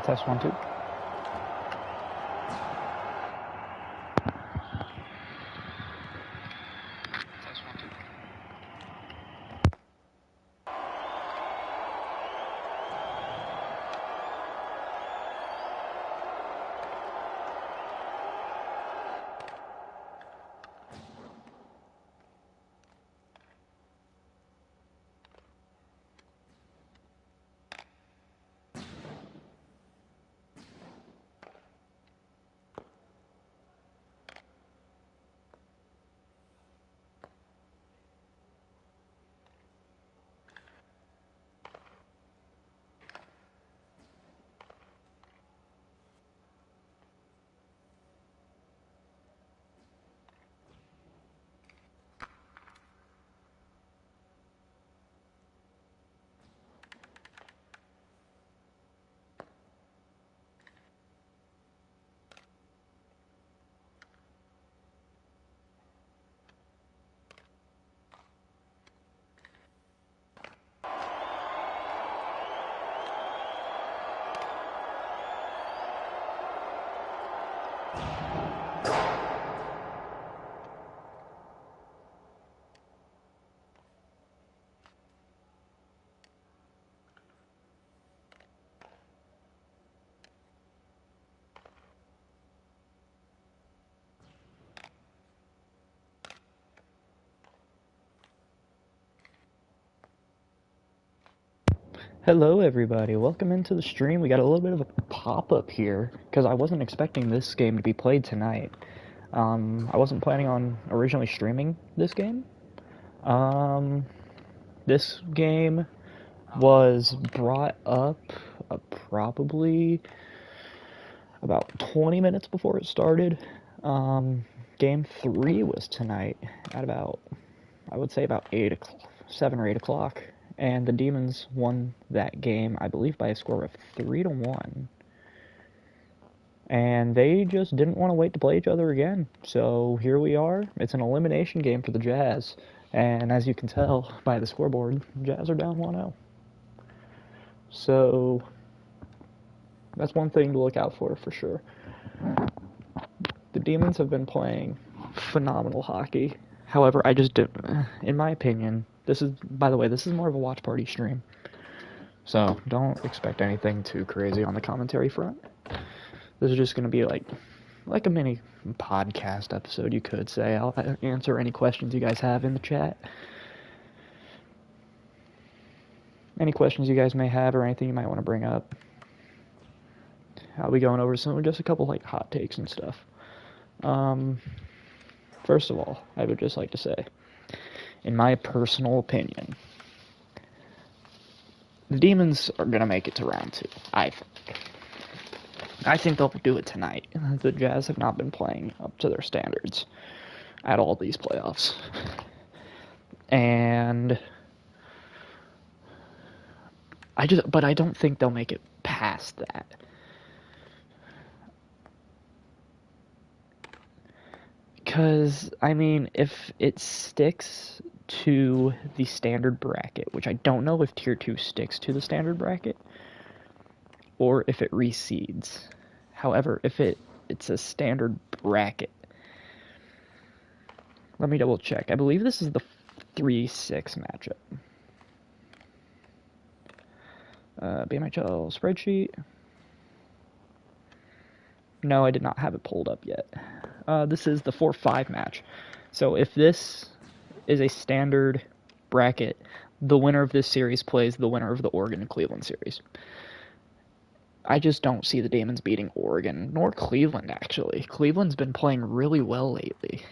Test 1, 2. Hello everybody, welcome into the stream. We got a little bit of a pop-up here, because I wasn't expecting this game to be played tonight. I wasn't planning on originally streaming this game. This game was brought up probably about 20 minutes before it started. Game 3 was tonight at about, I would say about 7 or 8 o'clock. And the Demons won that game, I believe, by a score of 3-1. And they just didn't want to wait to play each other again. So here we are. It's an elimination game for the Jazz. And as you can tell by the scoreboard, Jazz are down 1-0. So that's one thing to look out for sure. The Demons have been playing phenomenal hockey. However, I just didn't, in my opinion, this is, by the way, this is more of a watch party stream. So don't expect anything too crazy on the commentary front. This is just going to be like a mini podcast episode, you could say. I'll answer any questions you guys have in the chat. Any questions you guys may have or anything you might want to bring up. I'll be going over just a couple like hot takes and stuff. First of all, I would just like to say, in my personal opinion, the Demons are going to make it to round 2, I think. I think they'll do it tonight. The Jazz have not been playing up to their standards at all these playoffs. And but I don't think they'll make it past that. Because, I mean, if it sticks to the standard bracket, which I don't know if Tier 2 sticks to the standard bracket, or if it reseeds. However, if it's a standard bracket, let me double check. I believe this is the 3-6 matchup. BMHL spreadsheet. No, I did not have it pulled up yet. This is the 4-5 match. So if this is a standard bracket, the winner of this series plays the winner of the Oregon and Cleveland series. I just don't see the Demons beating Oregon, nor Cleveland, actually. Cleveland's been playing really well lately.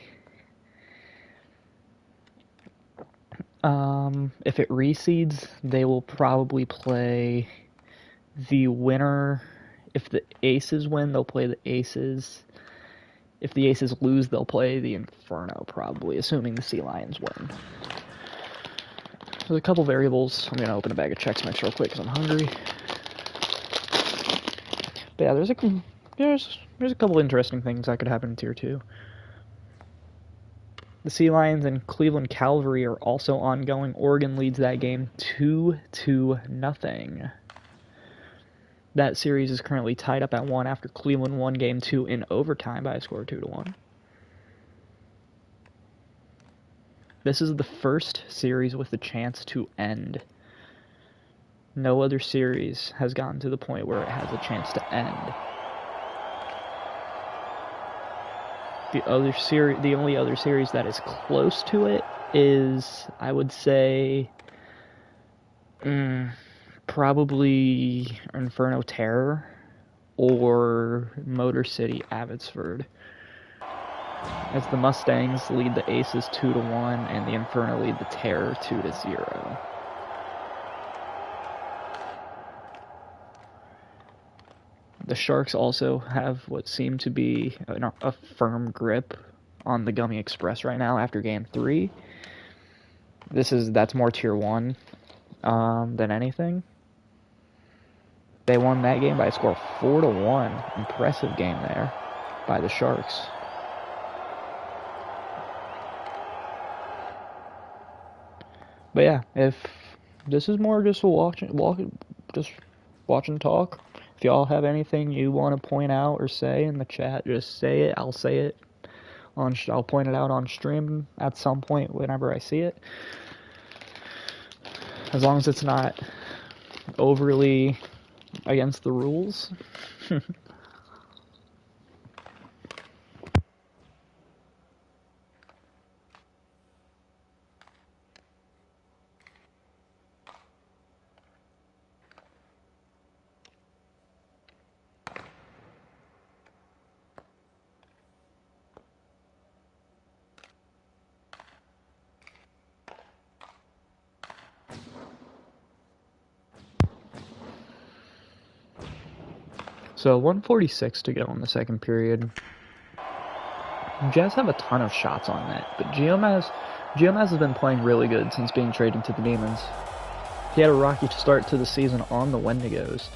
If it reseeds, they will probably play the winner. If the Aces win, they'll play the Aces. If the Aces lose, they'll play the Inferno, probably, assuming the Sea Lions win. There's a couple variables. I'm going to open a bag of Chex Mix real quick because I'm hungry. But yeah, there's a couple interesting things that could happen in Tier 2. The Sea Lions and Cleveland Cavalry are also ongoing. Oregon leads that game 2-0. That series is currently tied up at 1 after Cleveland won Game 2 in overtime by a score of 2-1. This is the first series with a chance to end. No other series has gotten to the point where it has a chance to end. The only other series that is close to it is, I would say, probably Inferno Terror or Motor City Abbotsford, as the Mustangs lead the Aces 2-1 and the Inferno lead the Terror 2-0. The Sharks also have what seemed to be a firm grip on the Gummy Express right now after Game 3. That's more Tier 1 than anything. They won that game by a score of 4-1. Impressive game there by the Sharks. But yeah, if this is more just watch and talk. If y'all have anything you want to point out or say in the chat, just say it. I'll say it. I'll point it out on stream at some point whenever I see it. As long as it's not overly against the rules. So 1:46 to go in the second period. Jazz have a ton of shots on net, but Geomaz has been playing really good since being traded to the Demons. He had a rocky start to the season on the Wendigos.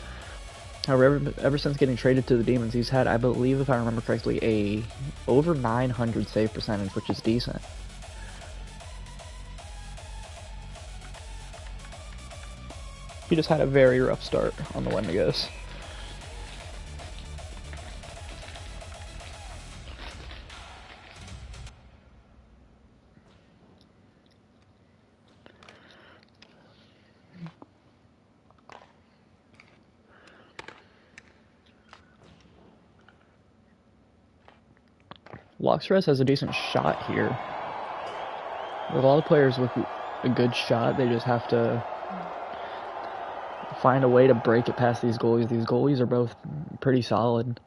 However, ever since getting traded to the Demons, he's had, I believe, if I remember correctly, a over 900 save percentage, which is decent. He just had a very rough start on the Wendigos. Loxrez has a decent shot here. With a lot of players with a good shot, they just have to find a way to break it past these goalies. These goalies are both pretty solid.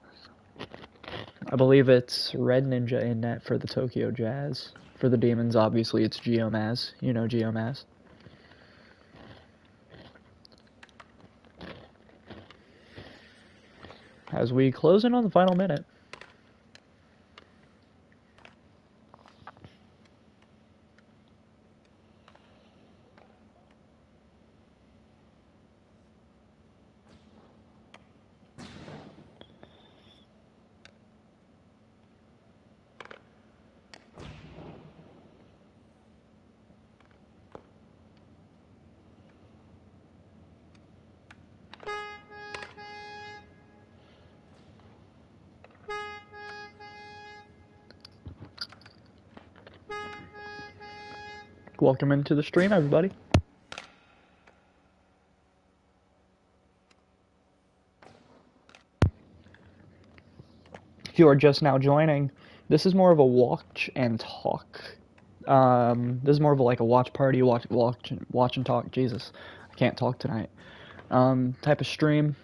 I believe it's Red Ninja in net for the Tokyo Jazz. For the Demons, obviously, it's Geomaz. You know Geomaz. As we close in on the final minute. Welcome into the stream, everybody. If you are just now joining, this is more of a watch and talk. This is more of a watch party, watch and talk. Jesus, I can't talk tonight. Type of stream.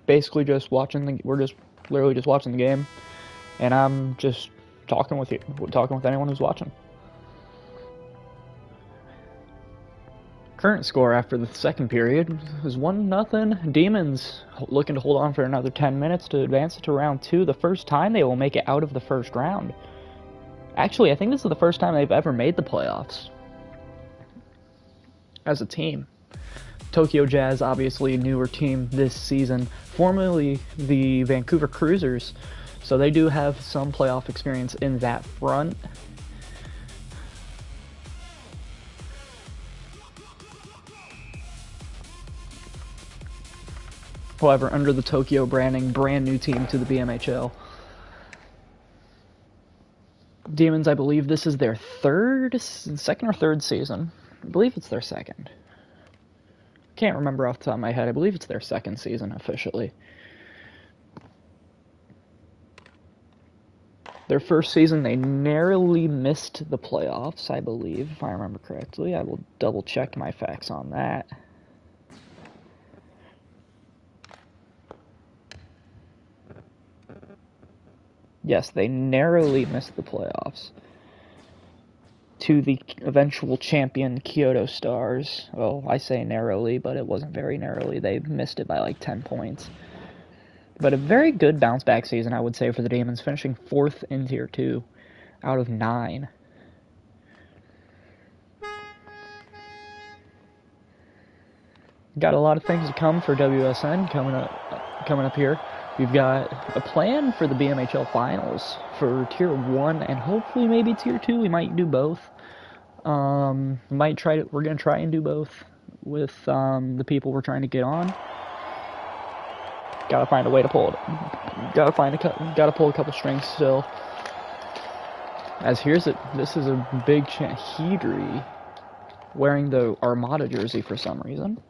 Basically just watching we're just literally just watching the game, and I'm just talking with anyone who's watching. Current score after the second period is 1-0. Demons looking to hold on for another 10 minutes to advance it to round 2. The first time they will make it out of the first round. Actually, I think this is the first time they've ever made the playoffs as a team. Tokyo Jazz, obviously a newer team this season, formerly the Vancouver Cruisers, so they do have some playoff experience in that front. However, under the Tokyo branding, brand new team to the BMHL. Demons, I believe this is their second or third season. I believe it's their second. Can't remember off the top of my head. I believe it's their second season officially. Their first season, they narrowly missed the playoffs, I believe, if I remember correctly. I will double check my facts on that. Yes, they narrowly missed the playoffs to the eventual champion Kyoto Stars. Well, I say narrowly, but it wasn't very narrowly. They missed it by like 10 points. But a very good bounce-back season, I would say, for the Demons, finishing 4th in Tier 2 out of 9. Got a lot of things to come for WSN coming up here. We've got a plan for the BMHL Finals for Tier 1 and hopefully maybe Tier 2. We might do both. We're going to try and do both with the people we're trying to get on. Gotta find a way to pull it. Gotta pull a couple strings still. As this is a big Hedry wearing the Armada jersey for some reason.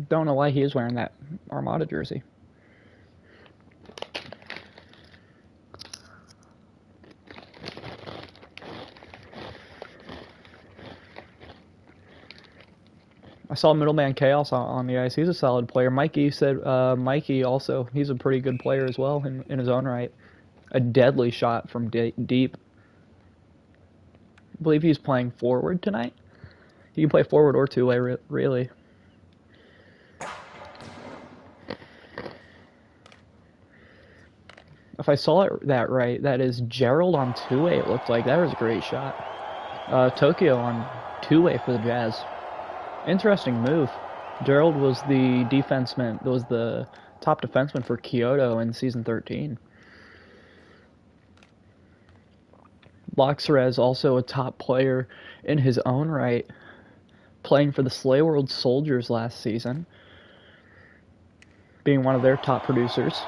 Don't know why he is wearing that Armada jersey. I saw Middleman Chaos on the ice. He's a solid player. Mikey said, Mikey also, he's a pretty good player as well in his own right. A deadly shot from deep. I believe he's playing forward tonight. He can play forward or two-way, really. If I saw that right, that is Gerald on two-way, it looked like. That was a great shot. Tokyo on two-way for the Jazz. Interesting move. Gerald was the top defenseman for Kyoto in Season 13. Loxerez, also a top player in his own right, playing for the Slay World Soldiers last season, being one of their top producers.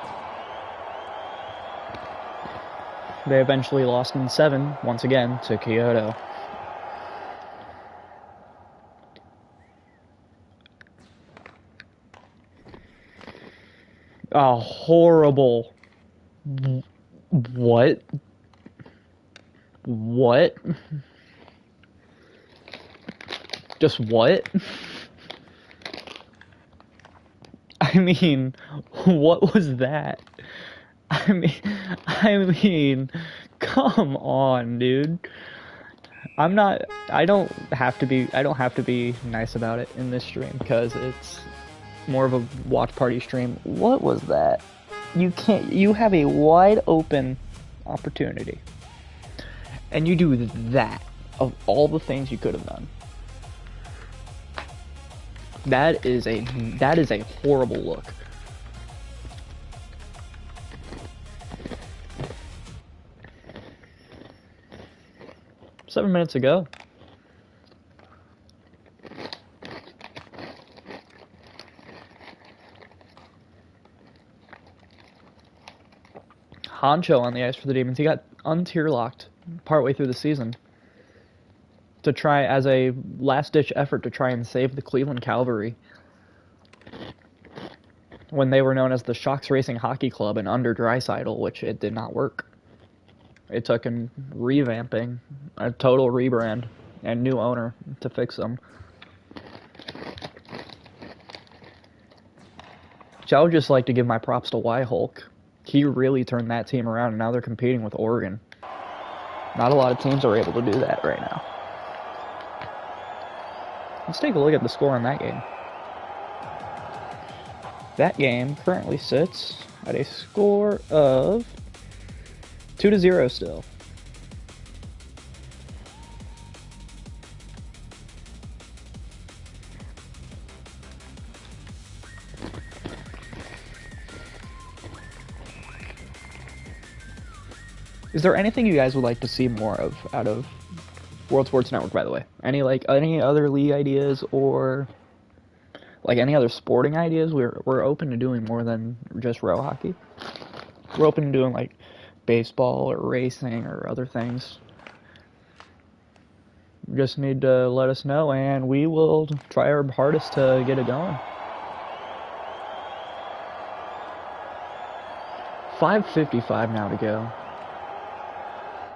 They eventually lost in 7, once again, to Kyoto. A horrible... What? What? Just what? I mean, what was that? I mean, come on, dude. I don't have to be nice about it in this stream because it's more of a watch party stream. What was that? You have a wide open opportunity and you do that of all the things you could have done. That is a horrible look. Seven minutes ago. Honcho on the ice for the Demons. He got untier locked partway through the season to try as a last-ditch effort to try and save the Cleveland Cavalry when they were known as the Shocks Racing Hockey Club and under Draisaitl, which it did not work. It took him revamping, a total rebrand, and new owner to fix them. Which I would just like to give my props to Y-Hulk. He really turned that team around, and now they're competing with Oregon. Not a lot of teams are able to do that right now. Let's take a look at the score on that game. That game currently sits at a score of 2-0 still. Is there anything you guys would like to see more of out of World Sports Network, by the way? Any other league ideas or like any other sporting ideas? We're open to doing more than just row hockey. We're open to doing like baseball or racing or other things. You just need to let us know and we will try our hardest to get it going. 5:55 now to go.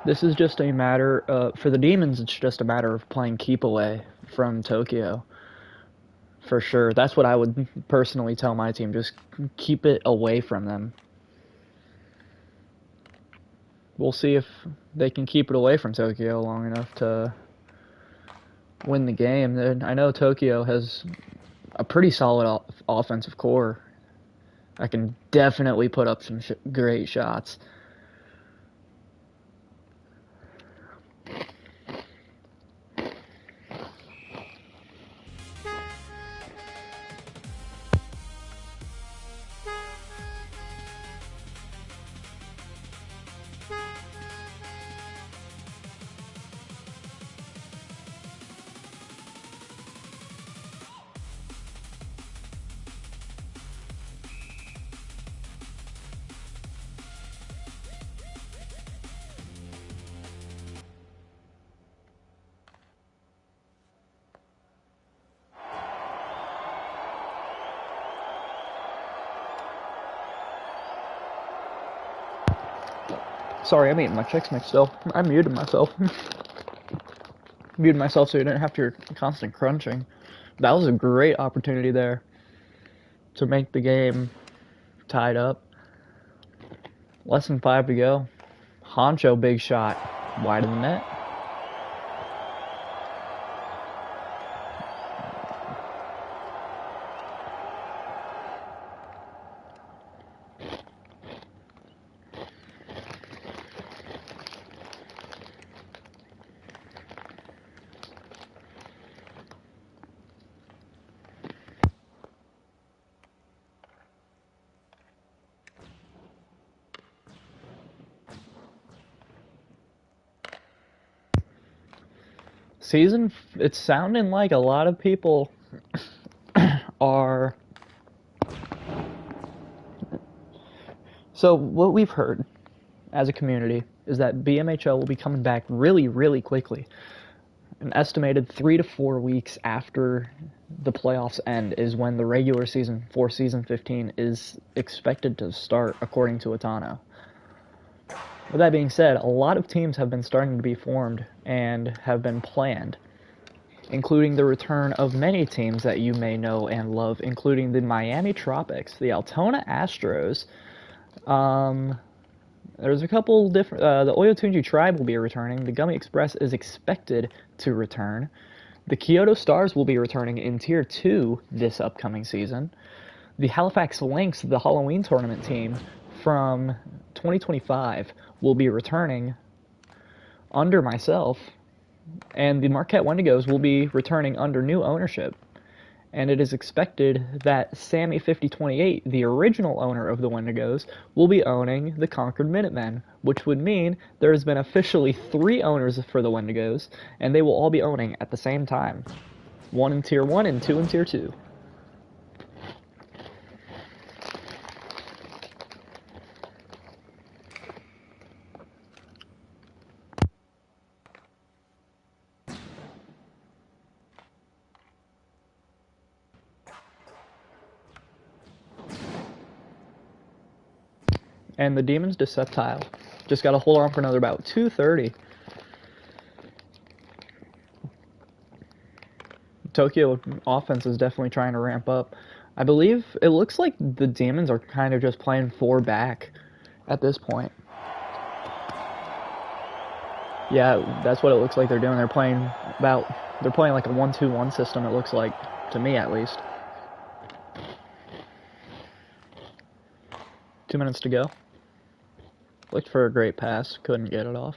This is just a matter for the Demons, it's just a matter of playing keep away from Tokyo. For sure. That's what I would personally tell my team. Just keep it away from them. We'll see if they can keep it away from Tokyo long enough to win the game. I know Tokyo has a pretty solid offensive core. I can definitely put up some great shots. Sorry, I'm eating my Chex Mix still. I muted myself. Muted myself so you didn't have to hear constant crunching. That was a great opportunity there to make the game tied up. Less than 5 to go. Honcho, big shot. Wide of the net. It's sounding like a lot of people are... So what we've heard as a community is that BMHL will be coming back really, really quickly. An estimated 3 to 4 weeks after the playoffs end is when the regular season for Season 15 is expected to start, according to Atano. With that being said, a lot of teams have been starting to be formed and have been planned, including the return of many teams that you may know and love, including the Miami Tropics, the Altona Astros. There's a couple different... the Oyotunji Tribe will be returning. The Gummy Express is expected to return. The Kyoto Stars will be returning in Tier 2 this upcoming season. The Halifax Lynx, the Halloween tournament team from 2025, will be returning under myself. And the Marquette Wendigos will be returning under new ownership. And it is expected that Sammy 5028, the original owner of the Wendigos, will be owning the Concord Minutemen, which would mean there has been officially 3 owners for the Wendigos, and they will all be owning at the same time. 1 in Tier 1 and 2 in Tier 2. And the Demons Deceptile just got to hold on for another about 2:30. Tokyo offense is definitely trying to ramp up. I believe it looks like the Demons are kind of just playing 4 back at this point. Yeah, that's what it looks like they're doing. They're playing like a 1-2-1 system, it looks like, to me at least. 2 minutes to go. Looked for a great pass, couldn't get it off.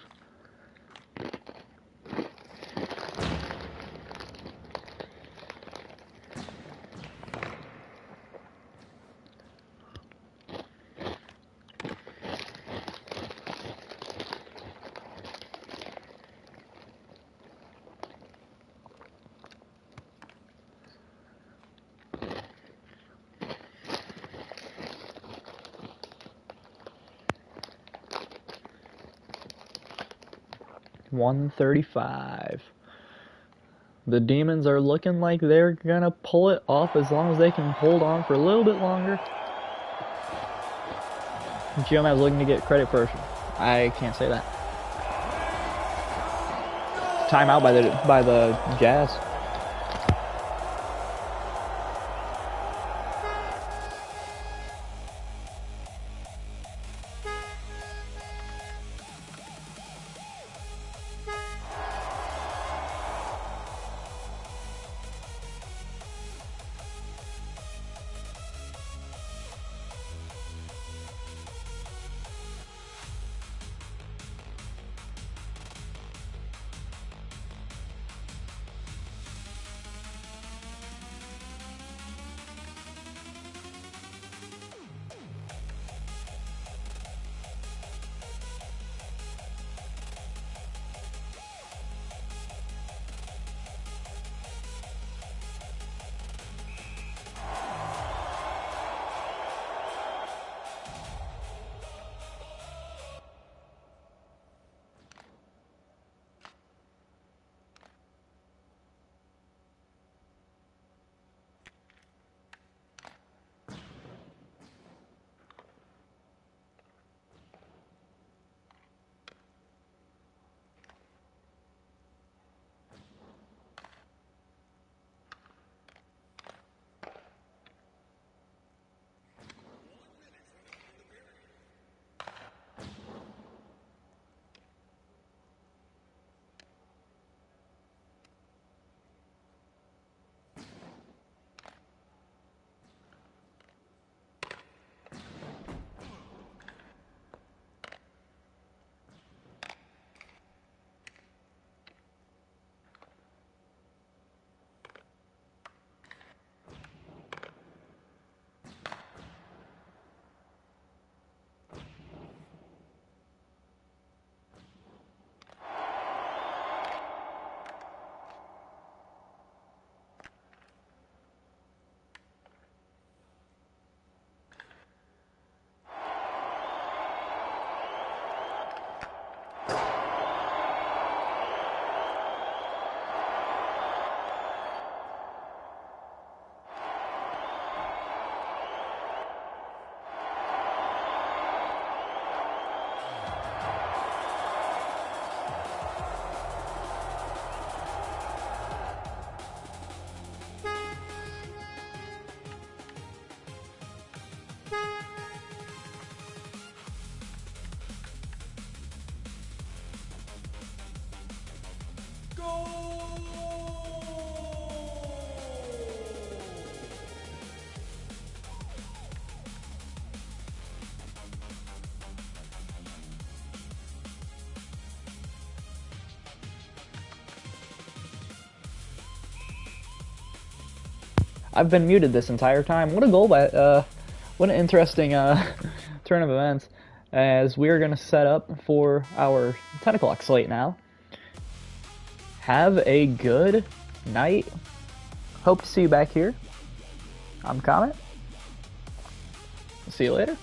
135. The Demons are looking like they're gonna pull it off as long as they can hold on for a little bit longer. Geomap's looking to get credit for. I can't say that. Timeout by the Jazz. I've been muted this entire time. What a goal by, what an interesting turn of events. As we are going to set up for our 10 o'clock slate now. Have a good night. Hope to see you back here. I'm Comet. See you later.